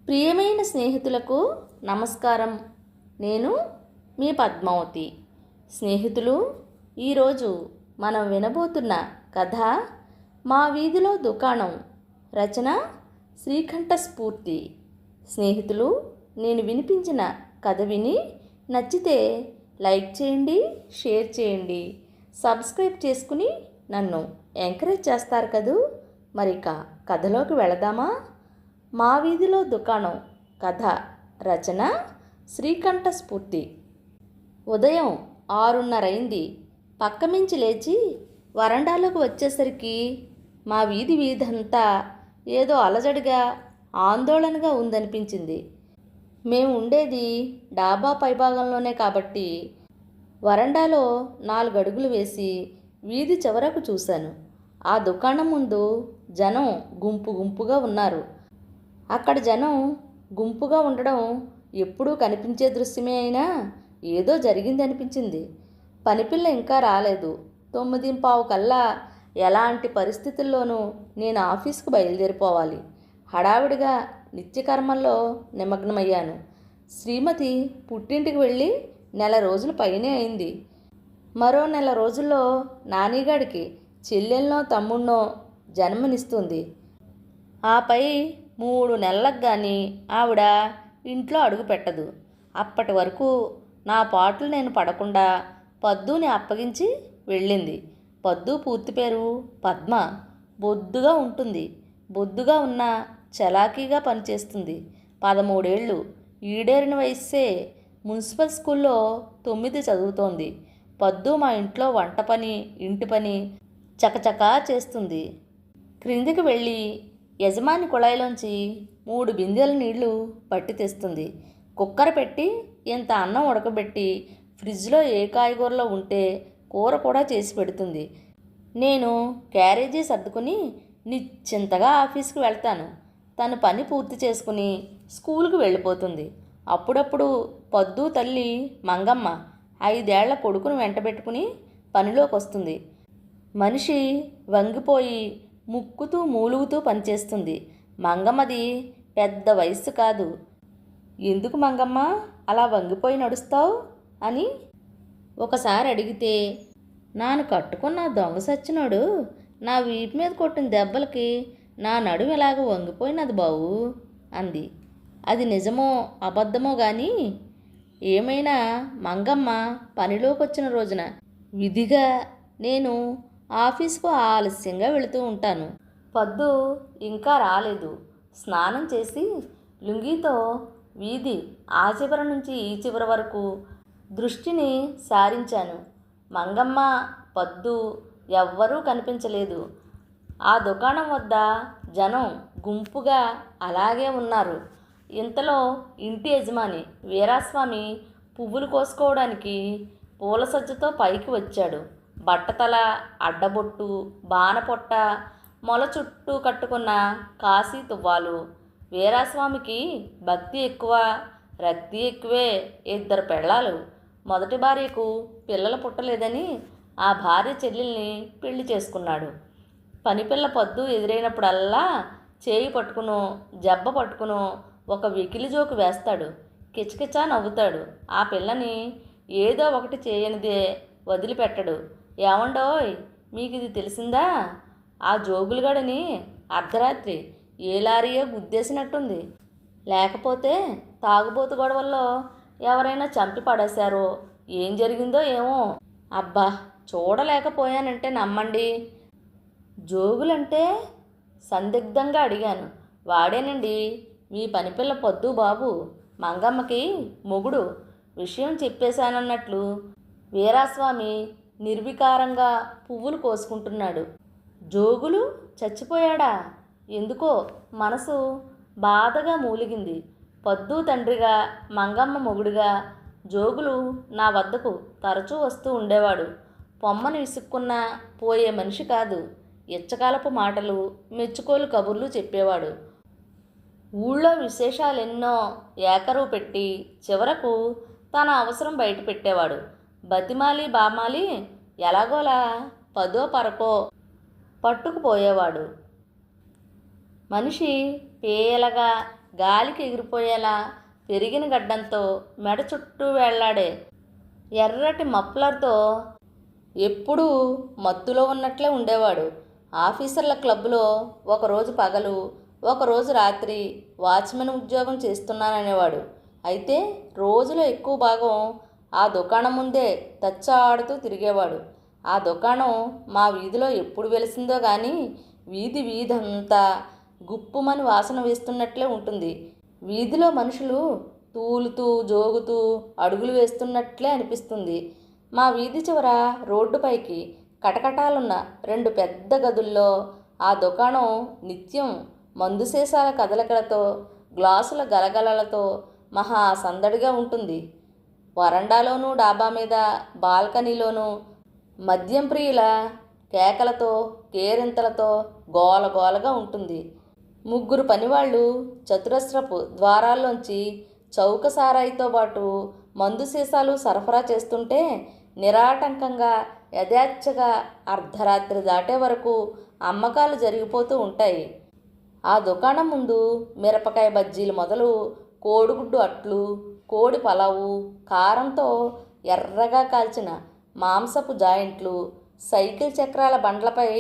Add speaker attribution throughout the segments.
Speaker 1: ప్రియమైన స్నేహితులకు నమస్కారం. నేను మీ పద్మావతి. స్నేహితులు, ఈరోజు మనం వినబోతున్న కథ మా వీధిలో దుకాణం. రచన శ్రీకంఠ స్ఫూర్తి. స్నేహితులు, నేను వినిపించిన కథ విని నచ్చితే లైక్ చేయండి, షేర్ చేయండి, సబ్స్క్రైబ్ చేసుకుని నన్ను ఎంకరేజ్ చేస్తారు కదూ. మరిక కథలోకి వెళదామా? మా వీధిలో దుకాణం కథ. రచన శ్రీకంఠ స్ఫూర్తి. ఉదయం 6:30 అయింది. పక్కమించి లేచి వరండాలోకి వచ్చేసరికి మా వీధంతా ఏదో అలజడిగా, ఆందోళనగా ఉందనిపించింది. మేము ఉండేది డాబా పైభాగంలోనే కాబట్టి వరండాలో 4 అడుగులు వేసి వీధి చివరకు చూశాను. ఆ దుకాణం ముందు జనం గుంపుగా ఉన్నారు. అక్కడ జనం గుంపుగా ఉండడం ఎప్పుడూ కనిపించే దృశ్యమే అయినా ఏదో జరిగిందనిపించింది. పనిపిల్ల ఇంకా రాలేదు. 9:15 కల్లా ఎలాంటి పరిస్థితుల్లోనూ నేను ఆఫీస్కు బయలుదేరిపోవాలి. హడావిడిగా నిత్యకర్మల్లో నిమగ్నమయ్యాను. శ్రీమతి పుట్టింటికి వెళ్ళి నెల రోజుల పైనే అయింది. మరో నెల రోజుల్లో నానిగాడికి చెల్లెల్నో తమ్ముణ్ణో జన్మనిస్తుంది. ఆపై 3 నెలలకు కానీ ఆవిడ ఇంట్లో అడుగు పెట్టదు. అప్పటి వరకు నా పాటలు నేను పడకుండా పద్దుని అప్పగించి వెళ్ళింది. పద్దు పూర్తి పేరు పద్మ. బొద్దుగా ఉంటుంది. బొద్దుగా ఉన్న చలాకీగా పనిచేస్తుంది. 13 ఏళ్ళు. ఈడేరిన వయస్సే. మున్సిపల్ స్కూల్లో 9 చదువుతోంది. పద్దు మా ఇంట్లో వంట పని, ఇంటి పని చకచకా చేస్తుంది. క్రిందికి వెళ్ళి యజమాని కుళాయిలోంచి 3 బిందెల నీళ్లు పట్టి తెస్తుంది. కుక్కర పెట్టి ఇంత అన్నం ఉడకబెట్టి ఫ్రిడ్జ్లో ఏ కాయగూరలో ఉంటే కూర కూడా చేసి పెడుతుంది. నేను క్యారేజీ సర్దుకుని నిశ్చింతగా ఆఫీస్కి వెళ్తాను. తను పని పూర్తి చేసుకుని స్కూల్కి వెళ్ళిపోతుంది. అప్పుడప్పుడు పద్దు తల్లి మంగమ్మ 5 ఏళ్ల కొడుకును వెంటబెట్టుకుని పనిలోకి వస్తుంది. మనిషి వంగిపోయి ముక్కుతూ మూలుగుతూ పనిచేస్తుంది. మంగమ్మది పెద్ద వయస్సు కాదు. ఎందుకు మంగమ్మ అలా వంగిపోయి నడుస్తావు అని ఒకసారి అడిగితే, నాను కట్టుకున్న దొంగ సచ్చినోడు నా వీపు మీద కొట్టిన దెబ్బలకి నా నడుము ఇలాగ వంగిపోయినది బావు అంది. అది నిజమో అబద్ధమో కానీ ఏమైనా మంగమ్మ పనిలోకి వచ్చిన రోజున విధిగా నేను ఆఫీస్కు ఆలస్యంగా వెళుతూ ఉంటాను. పద్దు ఇంకా రాలేదు. స్నానం చేసి లుంగీతో వీధి ఆ చివరి నుంచి ఈ చివరి వరకు దృష్టిని సారించాను. మంగమ్మ, పద్దు ఎవ్వరూ కనిపించలేదు. ఆ దుకాణం వద్ద జనం గుంపుగా అలాగే ఉన్నారు. ఇంతలో ఇంటి యజమాని వీరాస్వామి పువ్వులు కోసుకోవడానికి పూల సజ్జతో పైకి వచ్చాడు. బట్టతల, అడ్డబొట్టు, బాణపొట్ట, మొల చుట్టూ కట్టుకున్న కాశీ తువ్వాలు. వీరాస్వామికి భక్తి ఎక్కువ, రక్తి ఎక్కువే. 2 పెళ్ళాలు. మొదటి భార్యకు పిల్లలు పుట్టలేదని ఆ భార్య చెల్లెల్ని పెళ్లి చేసుకున్నాడు. పనిపిల్ల పద్దు ఎదురైనప్పుడల్లా చేయి పట్టుకునో జబ్బ పట్టుకునో ఒక వెకిలి జోకు వేస్తాడు. కిచకిచా నవ్వుతాడు. ఆ పిల్లని ఏదో ఒకటి చేయనిదే వదిలిపెట్టడు. ఏమండోయ్, మీకు ఇది తెలిసిందా? ఆ జోగులుగడని అర్ధరాత్రి ఏ లారీయో గుద్దేసినట్టుంది. లేకపోతే తాగుబోతు గొడవల్లో ఎవరైనా చంపి పడేశారో ఏం జరిగిందో ఏమో. అబ్బా, చూడలేకపోయానంటే నమ్మండి. జోగులంటే సందిగ్ధంగా అడిగాను. వాడేనండి, మీ పనిపిల్ల పొద్దు బాబు, మంగమ్మకి మొగుడు. విషయం చెప్పేశానన్నట్లు వీరాస్వామి నిర్వికారంగా పువ్వులు కోసుకుంటున్నాడు. జోగులు చచ్చిపోయాడా? ఎందుకో మనసు బాధగా మూలిగింది. పద్దు తండ్రిగా, మంగమ్మ మొగుడుగా జోగులు నా వద్దకు తరచూ వస్తూ ఉండేవాడు. పొమ్మని విసుక్కున్నా పోయే మనిషి కాదు. ఇచ్చకాలపు మాటలు, మెచ్చుకోలు కబుర్లు చెప్పేవాడు. ఊళ్ళో విశేషాలెన్నో ఏకరువు పెట్టి చివరకు తన అవసరం బయట పెట్టేవాడు. బతిమాలి బామాలి ఎలాగోలా 10ో 12 పట్టుకుపోయేవాడు. మనిషి పేలగా గాలికి ఎగిరిపోయేలా పెరిగిన గడ్డంతో మెడ చుట్టూ వేళ్లాడే ఎర్రటి మఫ్లర్తో ఎప్పుడూ మత్తులో ఉన్నట్లే ఉండేవాడు. ఆఫీసర్ల క్లబ్లో ఒకరోజు పగలు, ఒకరోజు రాత్రి వాచ్మెన్ ఉద్యోగం చేస్తున్నాననేవాడు. అయితే రోజులో ఎక్కువ భాగం ఆ దుకాణం ముందే తచ్చాడుతూ తిరిగేవాడు. ఆ దుకాణం మా వీధిలో ఎప్పుడు వెలిసిందో కానీ వీధంతా గుప్పుమని వాసన వేస్తున్నట్లే ఉంటుంది. వీధిలో మనుషులు తూలుతూ జోగుతూ అడుగులు వేస్తున్నట్లే అనిపిస్తుంది. మా వీధి చివర రోడ్డుపైకి కటకటాలున్న 2 పెద్ద గదుల్లో ఆ దుకాణం నిత్యం మందు సీసాల కదలికలతో, గ్లాసుల గలగలలతో మహా సందడిగా ఉంటుంది. వరండాలోనూ, డాబా మీద, బాల్కనీలోనూ మద్యం ప్రియుల కేకలతో, కేరింతలతో గోలగోలగా ఉంటుంది. 3 పనివాళ్ళు చతురస్రపు ద్వారాల్లోంచి చౌక సారాయితో పాటు మందు సీసాలు సరఫరా చేస్తుంటే నిరాటంకంగా యథేచ్ఛగా అర్ధరాత్రి దాటే వరకు అమ్మకాలు జరిగిపోతూ ఉంటాయి. ఆ దుకాణం ముందు మిరపకాయ బజ్జీలు మొదలు కోడిగుడ్డు అట్లు, కోడి పలావు, కారంతో ఎర్రగా కాల్చిన మాంసపు జాయింట్లు సైకిల్ చక్రాల బండ్లపై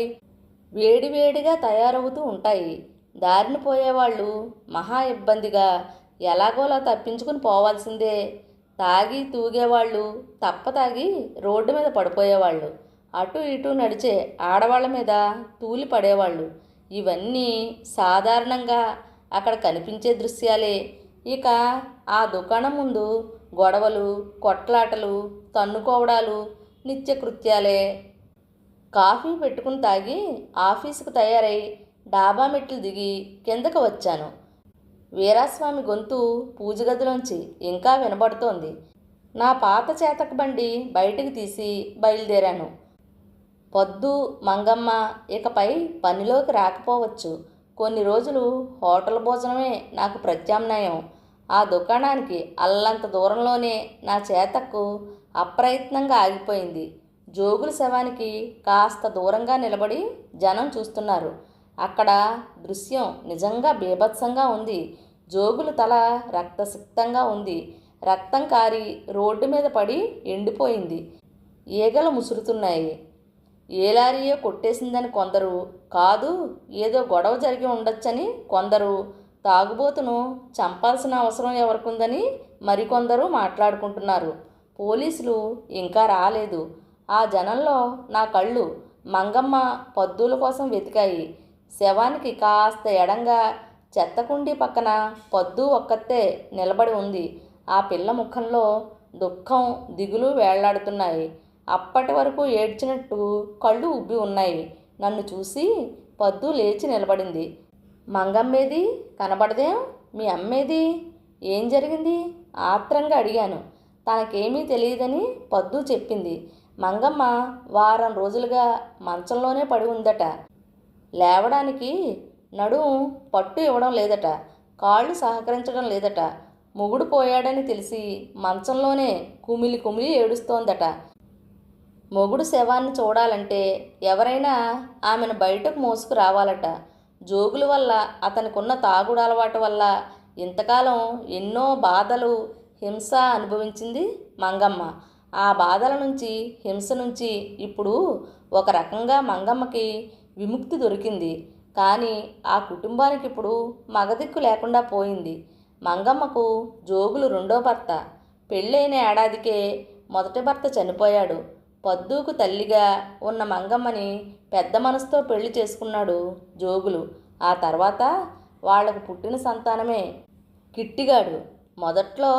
Speaker 1: వేడివేడిగా తయారవుతూ ఉంటాయి. దారిని పోయేవాళ్ళు మహా ఇబ్బందిగా ఎలాగోలా తప్పించుకుని పోవాల్సిందే. తాగి తూగేవాళ్ళు తాగి రోడ్డు మీద పడిపోయేవాళ్ళు. అటు ఇటు నడిచే ఆడవాళ్ల మీద తూలి పడేవాళ్ళు. ఇవన్నీ సాధారణంగా అక్కడ కనిపించే దృశ్యాలే. ఇక ఆ దుకాణం ముందు గొడవలు, కొట్లాటలు, తన్నుకోవడాలు నిత్యకృత్యాలే. కాఫీ పెట్టుకుని తాగి ఆఫీసుకు తయారై డాబా మెట్లు దిగి కిందకు వచ్చాను. వీరాస్వామి గొంతు పూజగదిలోంచి ఇంకా వినబడుతోంది. నా పాత చేతక బండి బయటికి తీసి బయలుదేరాను. పొద్దు, మంగమ్మ ఇకపై పనిలోకి రాకపోవచ్చు. కొన్ని రోజులు హోటల్ భోజనమే నాకు ప్రత్యామ్నాయం. ఆ దుకాణానికి అల్లంత దూరంలోనే నా చేతక్కు అప్రయత్నంగా ఆగిపోయింది. జోగుల శవానికి కాస్త దూరంగా నిలబడి జనం చూస్తున్నారు. అక్కడ దృశ్యం నిజంగా బీభత్సంగా ఉంది. జోగుల తల రక్తసిక్తంగా ఉంది. రక్తం కారి రోడ్డు మీద పడి ఎండిపోయింది. ఈగలు ముసురుతున్నాయి. ఏ లారీయో కొట్టేసిందని కొందరు, కాదు ఏదో గొడవ జరిగి ఉండొచ్చని కొందరు, తాగుబోతును చంపాల్సిన అవసరం ఎవరికుందని మరికొందరు మాట్లాడుకుంటున్నారు. పోలీసులు ఇంకా రాలేదు. ఆ జనంలో నా కళ్ళు మంగమ్మ పద్దుల కోసం వెతికాయి. శవానికి కాస్త ఎడంగా చెత్తకుండీ పక్కన పద్దు ఒక్కతే నిలబడి ఉంది. ఆ పిల్ల ముఖంలో దుఃఖం, దిగులు వేళ్లాడుతున్నాయి. అప్పటి వరకు ఏడ్చినట్టు కళ్ళు ఉబ్బి ఉన్నాయి. నన్ను చూసి పద్దు లేచి నిలబడింది. మంగమ్మేది? కనబడదేం? మీ అమ్మేది? ఏం జరిగింది? ఆత్రంగా అడిగాను. తనకేమీ తెలియదని పద్దు చెప్పింది. మంగమ్మ వారం రోజులుగా మంచంలోనే పడి ఉందట. లేవడానికి నడుం పట్టు ఇవ్వడం లేదట. కాళ్ళు సహకరించడం లేదట. మొగుడు పోయాడని తెలిసి మంచంలోనే కుమిలి కుమిలి ఏడుస్తోందట. మొగుడు శవాన్ని చూడాలంటే ఎవరైనా ఆమెను బయటకు మోసుకు రావాలట. జోగుల వల్ల, అతనికున్న తాగుడు అలవాటు వల్ల ఇంతకాలం ఎన్నో బాధలు, హింస అనుభవించింది మంగమ్మ. ఆ బాధల నుంచి, హింస నుంచి ఇప్పుడు ఒక రకంగా మంగమ్మకి విముక్తి దొరికింది. కానీ ఆ కుటుంబానికి ఇప్పుడు మగదిక్కు లేకుండా పోయింది. మంగమ్మకు జోగులు 2వ భర్త. పెళ్ళైన ఏడాదికే మొదటి భర్త చనిపోయాడు. పద్దుకు తల్లిగా ఉన్న మంగమ్మని పెద్ద మనసుతో పెళ్లి చేసుకున్నాడు జోగులు. ఆ తర్వాత వాళ్లకు పుట్టిన సంతానమే కిట్టిగాడు. మొదట్లో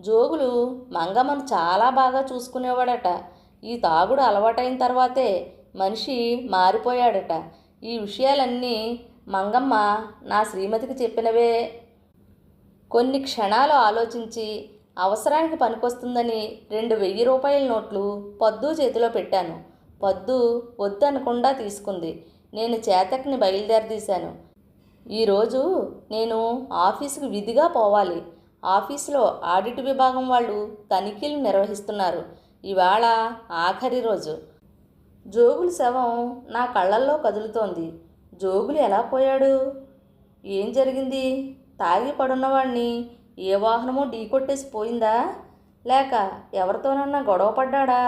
Speaker 1: జోగులు మంగమ్మను చాలా బాగా చూసుకునేవాడట. ఈ తాగుడు అలవాటైన తర్వాతే మనిషి మారిపోయాడట. ఈ విషయాలన్నీ మంగమ్మ నా శ్రీమతికి చెప్పినవే. కొన్ని క్షణాలు ఆలోచించి అవసరానికి పనికొస్తుందని 2,000 రూపాయల నోట్లు పద్దు చేతిలో పెట్టాను. పద్దు వద్దనకుండా తీసుకుంది. నేను చేతక్ని బయలుదేరదీశాను. ఈరోజు నేను ఆఫీసుకు విధిగా పోవాలి. ఆఫీసులో ఆడిట్ విభాగం వాళ్ళు తనిఖీలు నిర్వహిస్తున్నారు. ఇవాళ ఆఖరి రోజు. జోగుల శవం నా కళ్ళల్లో కదులుతోంది. జోగులు ఎలా పోయాడు? ఏం జరిగింది? తాగి పడున్నవాడిని ఏ వాహనమో ఢీకొట్టేసి పోయిందా, లేక ఎవరితోనన్నా గొడవ పడ్డాడా?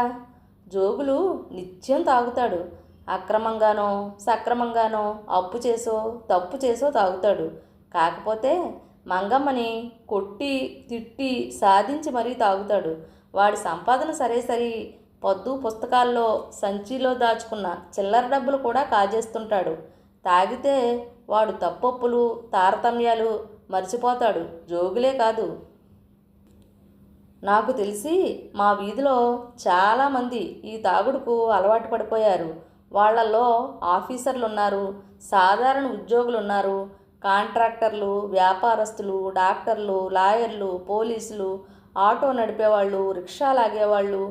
Speaker 1: జోగులు నిత్యం తాగుతాడు. అక్రమంగానో సక్రమంగానో అప్పు చేసో తప్పు చేసో తాగుతాడు. కాకపోతే మంగమ్మని కొట్టి తిట్టి సాధించి మరీ తాగుతాడు. వాడి సంపాదన సరే సరి, పొద్దు పుస్తకాల్లో సంచిలో దాచుకున్న చిల్లర డబ్బులు కూడా కాజేస్తుంటాడు. తాగితే వాడు తప్పొప్పులు తారతమ్యాలు మర్చిపోతాడు. జోగులే కాదు, నాకు తెలిసి మా వీధిలో చాలామంది ఈ తాగుడుకు అలవాటు పడిపోయారు. వాళ్ళల్లో ఆఫీసర్లు ఉన్నారు, సాధారణ ఉద్యోగులు ఉన్నారు, కాంట్రాక్టర్లు, వ్యాపారస్తులు, డాక్టర్లు, లాయర్లు, పోలీసులు, ఆటో నడిపేవాళ్ళు, రిక్షా లాగేవాళ్ళు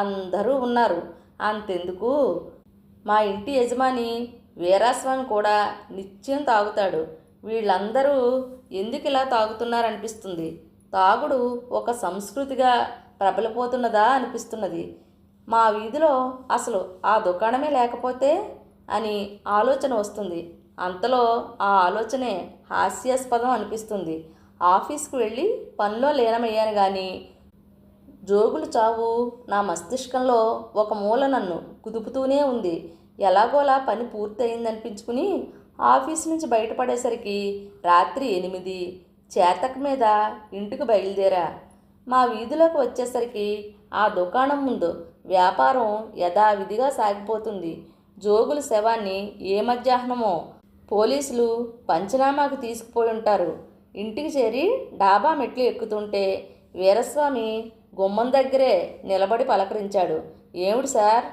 Speaker 1: అందరూ ఉన్నారు. అంతెందుకు, మా ఇంటి యజమాని వీరాస్వామి కూడా నిత్యం తాగుతాడు. వీళ్ళందరూ ఎందుకు ఇలా తాగుతున్నారనిపిస్తుంది. తాగుడు ఒక సంస్కృతిగా ప్రబలిపోతున్నదా అనిపిస్తున్నది. మా వీధిలో అసలు ఆ దుకాణమే లేకపోతే అని ఆలోచన వస్తుంది. అంతలో ఆ ఆలోచనే హాస్యాస్పదం అనిపిస్తుంది. ఆఫీస్కి వెళ్ళి పనిలో లీనమయ్యాను కానీ జోగులు చావు నా మస్తిష్కంలో ఒక మూల నన్ను కుదుపుతూనే ఉంది. ఎలాగోలా పని పూర్తయిందనిపించుకుని ఆఫీస్ నుంచి బయటపడేసరికి రాత్రి 8. చేతక మీద ఇంటికి బయలుదేరా. మా వీధిలోకి వచ్చేసరికి ఆ దుకాణం ముందు వ్యాపారం యథావిధిగా సాగిపోతుంది. జోగుల శవాన్ని ఏ మధ్యాహ్నమో పోలీసులు పంచనామాకు తీసుకుపోయి ఉంటారు. ఇంటికి చేరి డాబా మెట్లు ఎక్కుతుంటే వీరస్వామి గుమ్మం దగ్గరే నిలబడి పలకరించాడు. ఏమిటి సార్,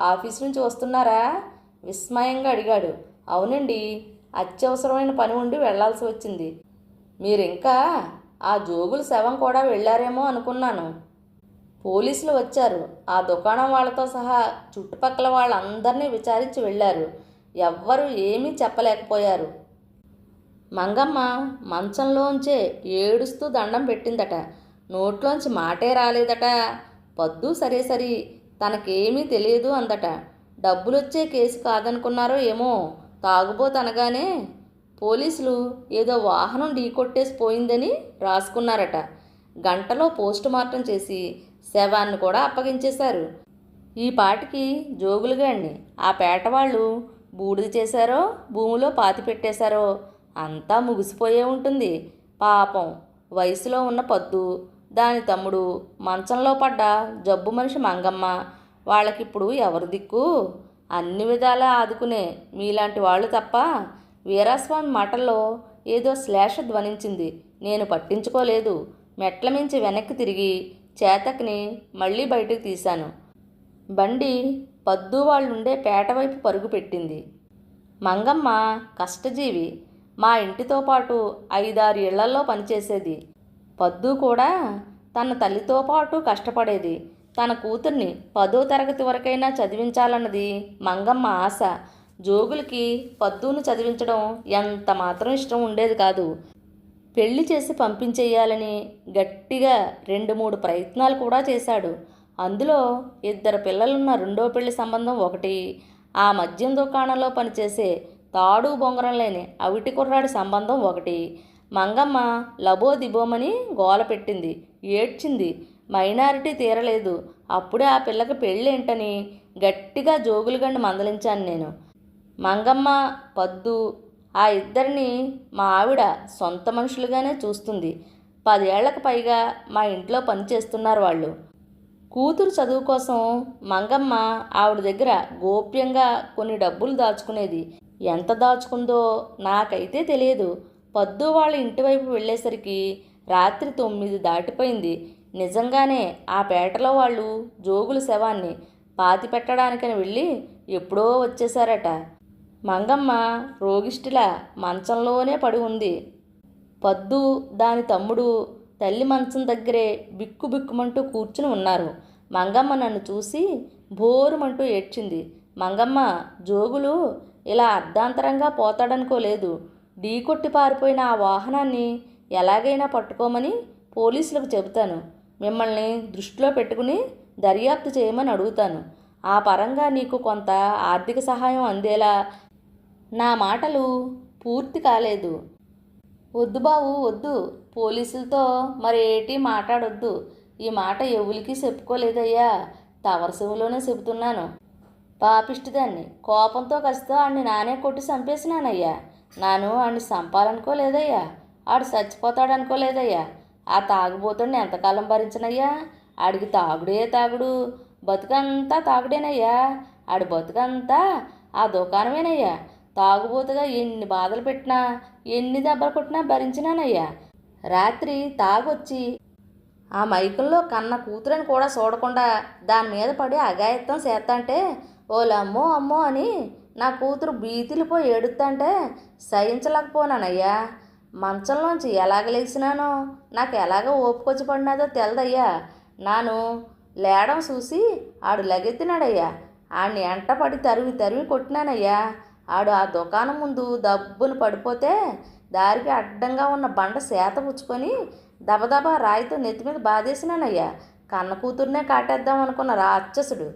Speaker 1: ఆఫీస్ నుంచి వస్తున్నారా? విస్మయంగా అడిగాడు. అవునండి, అత్యవసరమైన పని ఉండి వెళ్లాల్సి వచ్చింది. మీరింకా ఆ జోగుల శవం కూడా వెళ్ళారేమో అనుకున్నాను. పోలీసులు వచ్చారు. ఆ దుకాణం వాళ్ళతో సహా చుట్టుపక్కల వాళ్ళందరినీ విచారించి వెళ్ళారు. ఎవ్వరూ ఏమీ చెప్పలేకపోయారు. మంగమ్మ మంచంలోంచే ఏడుస్తూ దండం పెట్టిందట. నోట్లోంచి మాటే రాలేదట. పద్దు సరే సరి తనకేమీ తెలియదు అందట. డబ్బులొచ్చే కేసు కాదనుకున్నారో ఏమో, తాగుబోతనగానే పోలీసులు ఏదో వాహనం ఢీకొట్టేసి పోయిందని రాసుకున్నారట. గంటలో పోస్టుమార్టం చేసి శవాన్ని కూడా అప్పగించేశారు. ఈ పాటికి జోగులుగాడిని ఆ పేటవాళ్ళు బూడిద చేశారో భూమిలో పాతి పెట్టేశారో అంతా ముగిసిపోయే ఉంటుంది. పాపం వయసులో ఉన్న పద్దు, దాని తమ్ముడు, మంచంలో పడ్డ జబ్బు మనిషి మంగమ్మ, వాళ్ళకిప్పుడు ఎవరు దిక్కు? అన్ని విధాలా ఆదుకునే మీలాంటి వాళ్ళు తప్ప. వీరాస్వామి మాటల్లో ఏదో శ్లేష ధ్వనించింది. నేను పట్టించుకోలేదు. మెట్ల మించి వెనక్కి తిరిగి చేతక్ని మళ్ళీ బయటకు తీశాను. బండి పద్దు వాళ్ళుండే పేట వైపు పరుగు పెట్టింది. మంగమ్మ కష్టజీవి. మా ఇంటితో పాటు 5-6 ఇళ్లల్లో పనిచేసేది. పద్దు కూడా తన తల్లితో పాటు కష్టపడేది. తన కూతుర్ని 10వ తరగతి వరకైనా చదివించాలన్నది మంగమ్మ ఆశ. జోగులకి పద్దును చదివించడం ఎంత మాత్రం ఇష్టం ఉండేది కాదు. పెళ్లి చేసి పంపించేయాలని గట్టిగా 2-3 ప్రయత్నాలు కూడా చేశాడు. అందులో 2 పిల్లలున్న రెండో పెళ్లి సంబంధం ఒకటి, ఆ మద్యం దుకాణంలో పనిచేసే తాడు బొంగరం లేని అవిటి కుర్రాడి సంబంధం ఒకటి. మంగమ్మ లబోదిబోమని గోల పెట్టింది, ఏడ్చింది. మైనారిటీ తీరలేదు. అప్పుడే ఆ పిల్లకి పెళ్ళేంటని గట్టిగా జోగులుగండి మందలించాను నేను. మంగమ్మ పద్దు ఆ ఇద్దరిని మా ఆవిడ సొంత మనుషులుగానే చూస్తుంది. 10 ఏళ్లకు పైగా మా ఇంట్లో పనిచేస్తున్నారు వాళ్ళు. కూతురు చదువు కోసం మంగమ్మ ఆవిడ దగ్గర గోప్యంగా కొన్ని డబ్బులు దాచుకునేది. ఎంత దాచుకుందో నాకైతే తెలియదు. పద్దు వాళ్ళ ఇంటివైపు వెళ్ళేసరికి రాత్రి 9 దాటిపోయింది. నిజంగానే ఆ పేటలో వాళ్ళు జోగుల శవాన్ని పాతి పెట్టడానికని వెళ్ళి ఎప్పుడో వచ్చేశారట. మంగమ్మ రోగిష్టిలా మంచంలోనే పడి ఉంది. పద్దు, దాని తమ్ముడు తల్లి మంచం దగ్గరే బిక్కుబిక్కుమంటూ కూర్చుని ఉన్నారు. మంగమ్మ నన్ను చూసి బోరుమంటూ ఏడ్చింది. మంగమ్మ, జోగులు ఇలా అర్ధాంతరంగా పోతాడనుకోలేదు. ఢీకొట్టి పారిపోయిన ఆ వాహనాన్ని ఎలాగైనా పట్టుకోమని పోలీసులకు చెబుతాను. మిమ్మల్ని దృష్టిలో పెట్టుకుని దర్యాప్తు చేయమని అడుగుతాను. ఆ పరంగా నీకు కొంత ఆర్థిక సహాయం అందేలా. నా మాటలు పూర్తి కాలేదు. వద్దు బావు వద్దు, పోలీసులతో మరేటి మాట్లాడొద్దు. ఈ మాట ఎవరికి చెప్పుకోలేదయ్యా, తవర చెవులోనే చెబుతున్నాను. పాపిష్టిదాన్ని కోపంతో కసితో ఆడిని నానే కొట్టి చంపేసినానయ్యా. నాను ఆడిని చంపాలనుకోలేదయ్యా, ఆడు చచ్చిపోతాడనుకోలేదయ్యా. ఆ తాగుబోతుడిని ఎంతకాలం భరించనయ్యా? ఆడికి తాగుడే తాగుడు, బతుకంతా తాగుడేనయ్యా. ఆడి బతుకంతా ఆ దుకాణమేనయ్యా. తాగుబోతుగా ఎన్ని బాధలు పెట్టినా, ఎన్ని దెబ్బలు కొట్టినా భరించినానయ్యా. రాత్రి తాగొచ్చి ఆ మైకంలో కన్న కూతురని కూడా చూడకుండా దాని మీద పడి అఘాయత్తం చేస్తంటే ఓలమ్మో అమ్మో అని నా కూతురు బీతిలిపోయి ఏడుస్తుంటే సహించలేకపోనానయ్యా. మంచంలోంచి ఎలాగ లేచినానో, నాకు ఎలాగ ఓపుకొచ్చి పడినాదో తెలదయ్యా. నాను లేడం చూసి ఆడు లగెత్తినాడయ్యా. ఆడిని ఎంట పడి తరిమి తరిమి కొట్టినానయ్యా. ఆడు ఆ దుకాణం ముందు దబ్బును పడిపోతే దారికి అడ్డంగా ఉన్న బండ సేత పుచ్చుకొని దబదబా రాయితో నెత్తి మీద బాధేసినానయ్యా. కన్న కూతుర్నే కాటేద్దాం అనుకున్న రాక్షసుడు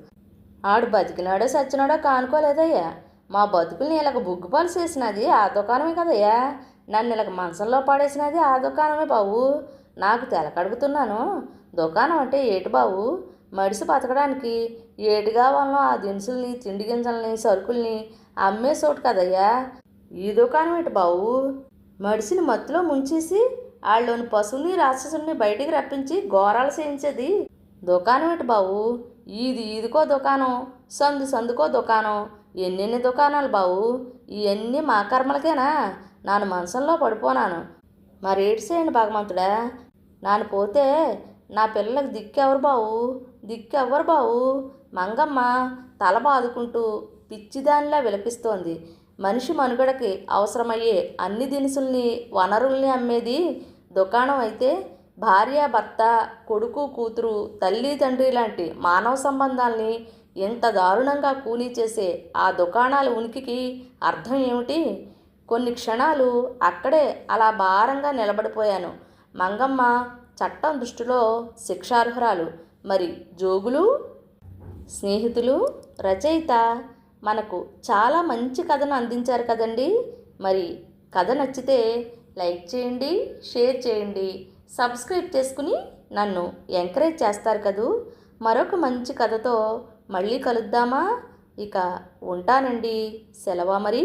Speaker 1: ఆడు బతికినాడో చచ్చినాడో కానుకోలేదయ్యా. మా బతుకుల్ని ఇలాగ బుగ్గుపాలు చేసినది ఆ దుకాణమే కదయ్యా. నన్ను ఇలాగ మంచంలో పడేసినది ఆ దుకాణమే బావు. నాకు తెలకడుగుతున్నాను, దుకాణం అంటే ఏటి బావు? మడిసి బతకడానికి ఏటి కావాలనో ఆ దినుసుల్ని, తిండి గింజల్ని, సరుకుల్ని అమ్మే చోటు కదయ్యా ఈ దుకాణం ఏంటి బావు? మడిసిని మత్తులో ముంచేసి వాళ్ళలోని పశువుల్ని రాక్షసుల్ని బయటికి రప్పించి ఘోరాలు చేయించేది దుకాణం ఏంటి బావు? ఈదికో దుకాణం, సందుకో దుకాణం, ఎన్నెన్ని దుకాణాలు బావు? ఇవన్నీ మా కర్మలకేనా? నాను మంచంలో పడిపోనాను, మరేటి చేయండి భగవంతుడా. నాను పోతే నా పిల్లలకు దిక్కెవరు బావు? దిక్కెవ్వరు బావు? మంగమ్మ తల బాదుకుంటూ పిచ్చిదానిలా విలపిస్తోంది. మనిషి మనుగడకి అవసరమయ్యే అన్ని దినుసుల్ని, వనరుల్ని అమ్మేది దుకాణం అయితే, భార్య భర్త, కొడుకు కూతురు, తల్లి తండ్రి లాంటి మానవ సంబంధాల్ని ఎంత దారుణంగా కూనీ చేసే ఆ దుకాణాల ఉనికికి అర్థం ఏమిటి? కొన్ని క్షణాలు అక్కడే అలా భారంగా నిలబడిపోయాను. మంగమ్మ చట్టం దృష్టిలో శిక్షార్హురాలు. మరి జోగులు? స్నేహితులు, రచయిత మనకు చాలా మంచి కథను అందించారు కదండి. మరి కథ నచ్చితే లైక్ చేయండి, షేర్ చేయండి, సబ్స్క్రైబ్ చేసుకుని నన్ను ఎంకరేజ్ చేస్తారు కదూ. మరొక మంచి కథతో మళ్ళీ కలుద్దామా? ఇక ఉంటానండి, సెలవా మరి.